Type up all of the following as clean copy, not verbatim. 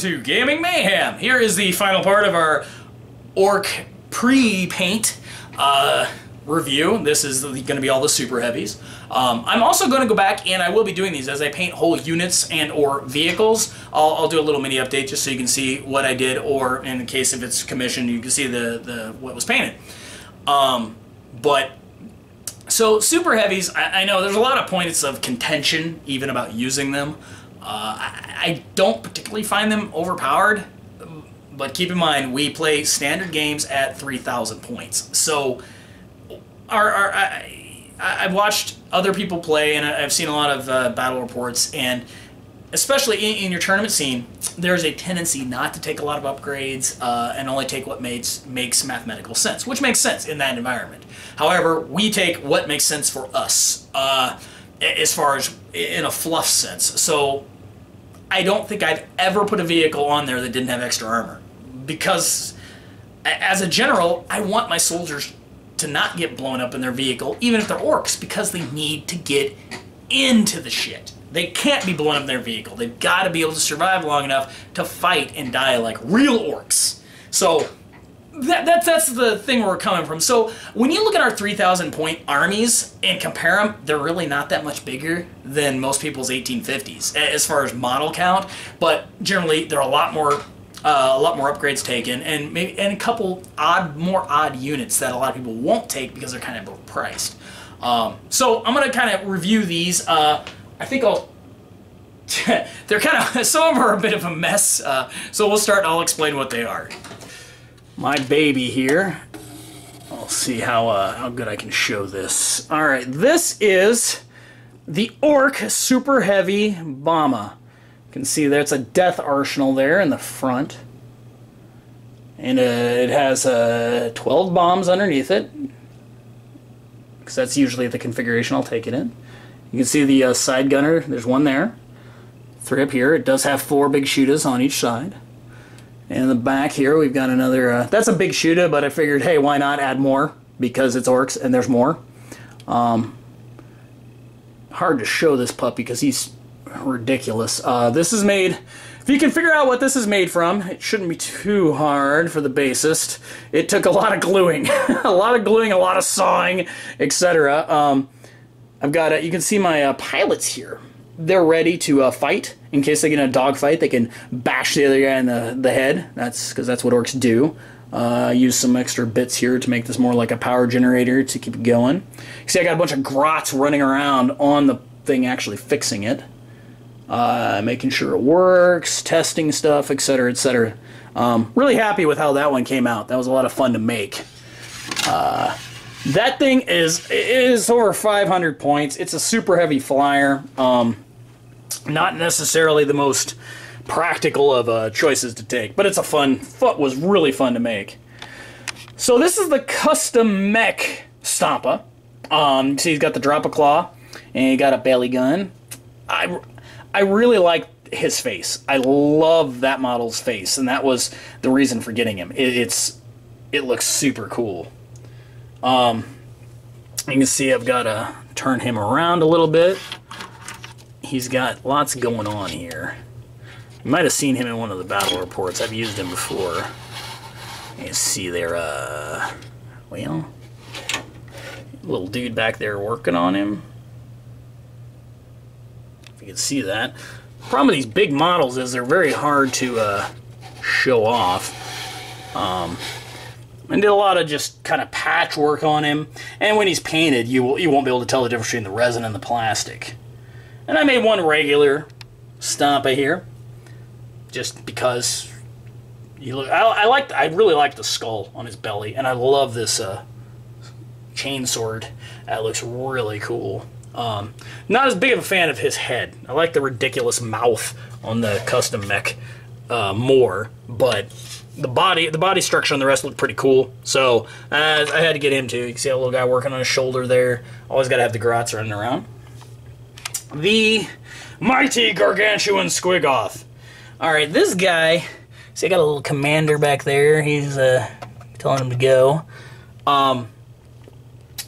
to Gaming Mayhem. Here is the final part of our Orc pre-paint review. This is going to be all the super heavies. I'm also going to go back and I will be doing these as I paint whole units and or vehicles. I'll do a little mini update just so you can see what I did, or in the case if it's commissioned, you can see the what was painted. So super heavies, I know there's a lot of points of contention even about using them. I don't particularly find them overpowered, but keep in mind we play standard games at 3,000 points. So I've watched other people play, and I've seen a lot of battle reports, and especially in your tournament scene, there's a tendency not to take a lot of upgrades and only take what makes mathematical sense, which makes sense in that environment. However, we take what makes sense for us as far as in a fluff sense. So I don't think I've ever put a vehicle on there that didn't have extra armor, because as a general, I want my soldiers to not get blown up in their vehicle, even if they're orcs, because they need to get into the shit. They can't be blown up in their vehicle. They've got to be able to survive long enough to fight and die like real orcs. So that's the thing where we're coming from. So when you look at our 3,000 point armies and compare them, they're really not that much bigger than most people's 1850s as far as model count. But generally, they're a lot more upgrades taken, and maybe a couple more odd units that a lot of people won't take because they're kind of overpriced. So I'm gonna kind of review these. I think they're kind of, some of them are a bit of a mess. So we'll start and I'll explain what they are. My baby here. I'll see how good I can show this. All right, this is the Orc Super Heavy Bomber. You can see there's a death arsenal there in the front. And it has 12 bombs underneath it, because that's usually the configuration I'll take it in. You can see the side gunner, there's one there. 3 up here. It does have 4 big shooters on each side. And in the back here we've got another, that's a big shooter, but I figured, hey, why not add more, because it's orcs and there's more. Hard to show this puppy because he's ridiculous. This is made, if you can figure out what this is made from, it shouldn't be too hard for the bassist. It took a lot of gluing, a lot of sawing, etc. I've got, you can see my pilots here. They're ready to fight. In case they get in a dogfight, they can bash the other guy in the head. That's because that's what orcs do. Use some extra bits here to make this more like a power generator to keep it going. You see I got a bunch of grots running around on the thing actually fixing it. Making sure it works, testing stuff, etc., etc. Really happy with how that one came out. That was a lot of fun to make. That thing is over 500 points. It's a super heavy flyer. Not necessarily the most practical of choices to take, but it's a was really fun to make. So this is the custom mech Stompa. See, he's got the drop-a-claw, and he got a belly gun. I really like his face. I love that model's face, and that was the reason for getting him. It looks super cool. You can see I've got to turn him around a little bit. He's got lots going on here. You might have seen him in one of the battle reports. I've used him before. You can see there, well, little dude back there working on him. If you can see that. The problem with these big models is they're very hard to show off. And did a lot of just kind of patchwork on him. And when he's painted, you won't be able to tell the difference between the resin and the plastic. And I made one regular Stompa here, just because you look. I really like the skull on his belly, and I love this chainsword. That looks really cool. Not as big of a fan of his head. I like the ridiculous mouth on the custom mech more, but the body structure on the rest looked pretty cool. So I had to get him too. You can see a little guy working on his shoulder there. Always got to have the grots running around. The mighty gargantuan Squigoth. All right, this guy. See, I got a little commander back there. He's telling him to go.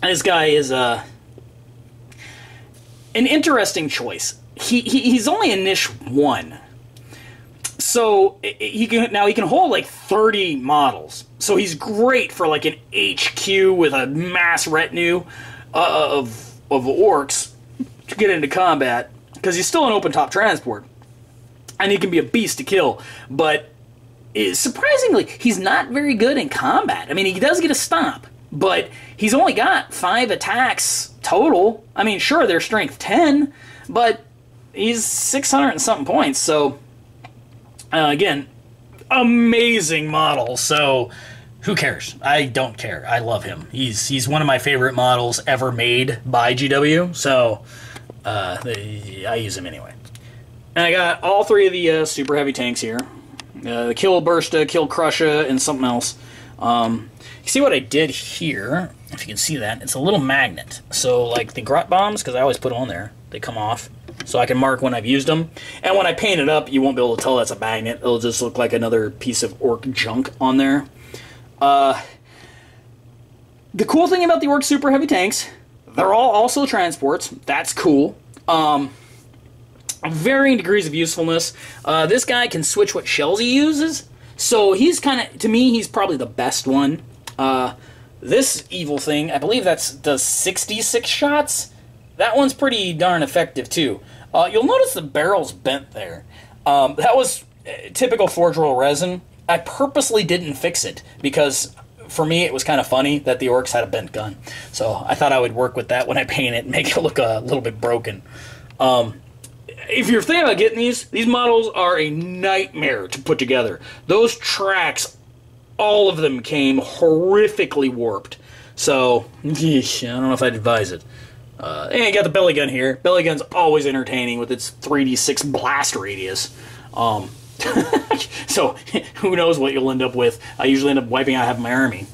This guy is an interesting choice. He's only a niche 1. So he can hold like 30 models. So he's great for like an HQ with a mass retinue of orcs to get into combat, because he's still an open top transport, and he can be a beast to kill. But surprisingly, he's not very good in combat. I mean, he does get a stomp, but he's only got 5 attacks total. I mean, sure, they're strength 10, but he's 600 and something points. So again, amazing model. So who cares? I don't care. I love him. He's one of my favorite models ever made by GW. So I use him anyway. And I got all 3 of the super heavy tanks here. The Kill Bursta, Kill Crusha, and something else. You see what I did here? If you can see that, it's a little magnet. So like the grot bombs, because I always put them on there, they come off. So I can mark when I've used them. And when I paint it up, you won't be able to tell that's a magnet. It'll just look like another piece of orc junk on there. The cool thing about the orc super heavy tanks, they're all also transports. That's cool. Varying degrees of usefulness. This guy can switch what shells he uses. So he's kind of, to me, he's probably the best one. This evil thing, I believe does 66 shots. That one's pretty darn effective too. You'll notice the barrel's bent there. That was typical Forge Roll resin. I purposely didn't fix it because for me it was kind of funny that the orcs had a bent gun. So I thought I would work with that when I paint it and make it look a little bit broken. If you're thinking about getting these models are a nightmare to put together. Those tracks, all of them came horrifically warped. So, yeesh, I don't know if I'd advise it. And you got the belly gun here. Belly gun's always entertaining with its 3d6 blast radius. So, who knows what you'll end up with. I usually end up wiping out half my army.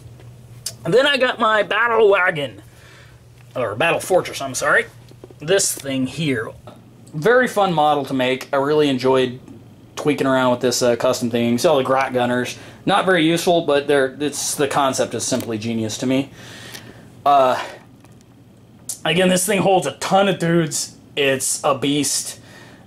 And then I got my battle wagon. Or battle fortress, I'm sorry. This thing here. Very fun model to make. I really enjoyed tweaking around with this custom thing. You see all the grot gunners. Not very useful, but the concept is simply genius to me. Again, this thing holds a ton of dudes. It's a beast.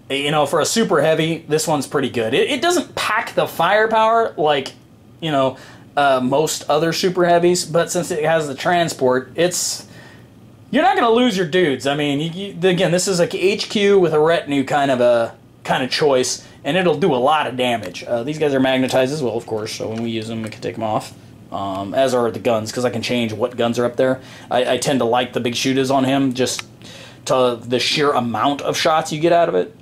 You know, for a super heavy, this one's pretty good. It doesn't pack the firepower like, you know, most other super heavies, but since it has the transport, you're not going to lose your dudes. I mean, again, this is like HQ with a retinue kind of choice, and it'll do a lot of damage. These guys are magnetized as well, of course, so when we use them, we can take them off. As are the guns, because I can change what guns are up there. I tend to like the big shooters on him, just to the sheer amount of shots you get out of it.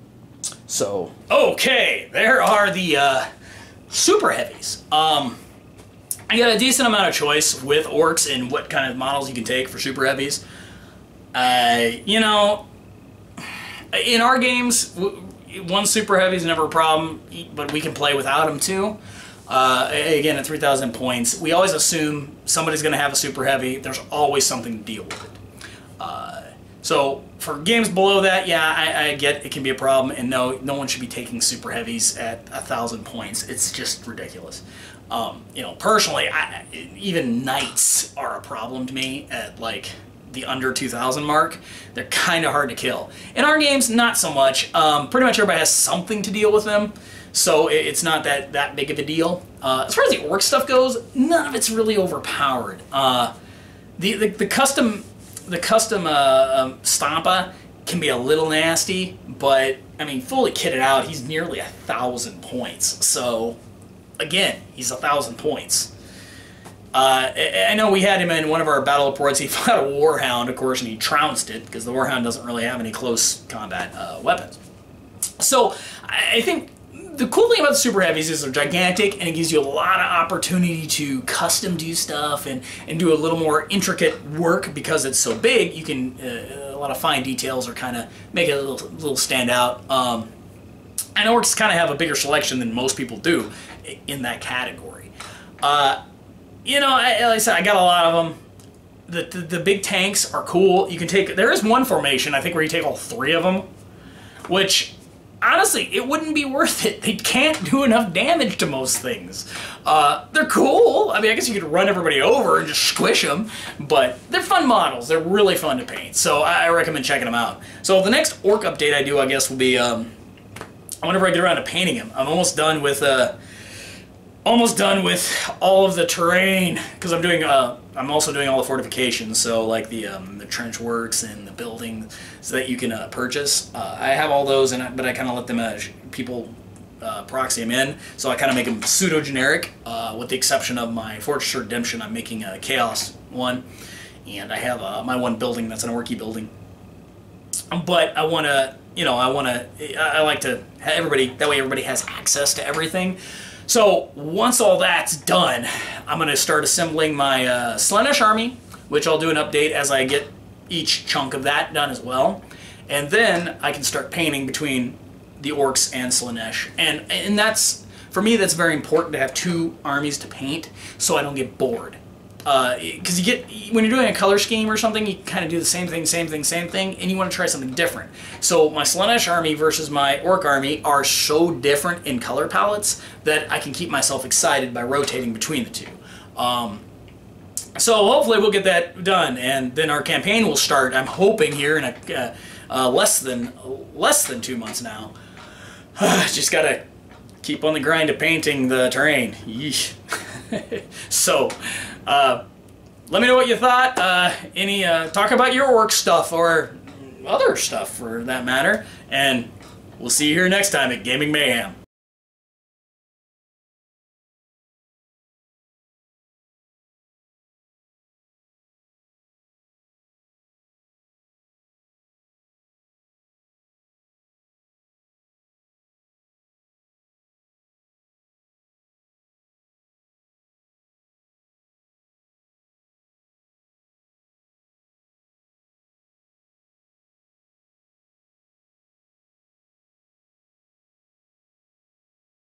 So, okay, there are the super heavies. I got a decent amount of choice with orcs and what kind of models you can take for super heavies. You know, in our games, one super heavy is never a problem, but we can play without them too. Again, at 3,000 points, we always assume somebody's going to have a super heavy. There's always something to deal with it. So for games below that, yeah, I get it can be a problem, and no one should be taking super heavies at 1,000 points. It's just ridiculous. You know, personally, even knights are a problem to me at like the under 2,000 mark. They're kind of hard to kill. In our games, not so much. Pretty much everybody has something to deal with them, so it's not that big of a deal. As far as the orc stuff goes, none of it's really overpowered. The custom Stampa can be a little nasty, but I mean, fully kitted out, he's nearly 1,000 points. So again, he's 1,000 points. I know we had him in one of our battle reports. He fought a Warhound, of course, and he trounced it because the Warhound doesn't really have any close combat weapons. So I think the cool thing about the super heavies is they're gigantic, and it gives you a lot of opportunity to custom do stuff and do a little more intricate work because it's so big. You can a lot of fine details or kind of make it a little stand out. And orcs kind of have a bigger selection than most people do in that category. You know, like I said, I got a lot of them. The big tanks are cool. You can take. There is one formation I think where you take all 3 of them, which honestly, it wouldn't be worth it. They can't do enough damage to most things. They're cool. I mean, I guess you could run everybody over and just squish them, but they're fun models. They're really fun to paint, so I recommend checking them out. So the next orc update I do, I guess, will be whenever I get around to painting him, I'm almost done with all of the terrain, because I'm also doing all the fortifications, so like the trench works and the building so that you can purchase. I have all those, but I kind of let them people proxy them in, so I kind of make them pseudo generic, with the exception of my Fortress of Redemption. I'm making a Chaos one, and I have my one building that's an Orky building. But I want to, I like to have everybody, that way everybody has access to everything. So once all that's done, I'm going to start assembling my Slaanesh army, which I'll do an update as I get each chunk of that done as well. And then I can start painting between the Orcs and Slaanesh. And that's, for me, that's very important to have two armies to paint so I don't get bored. Because when you're doing a color scheme or something, you kind of do the same thing, and you want to try something different. So my Slaanesh army versus my Orc army are so different in color palettes that I can keep myself excited by rotating between the two. So hopefully we'll get that done, and then our campaign will start. I'm hoping here in less than 2 months now. Just gotta keep on the grind of painting the terrain. Yeesh. So, let me know what you thought. Talk about your Orc stuff or other stuff for that matter. And we'll see you here next time at Gaming Mayhem.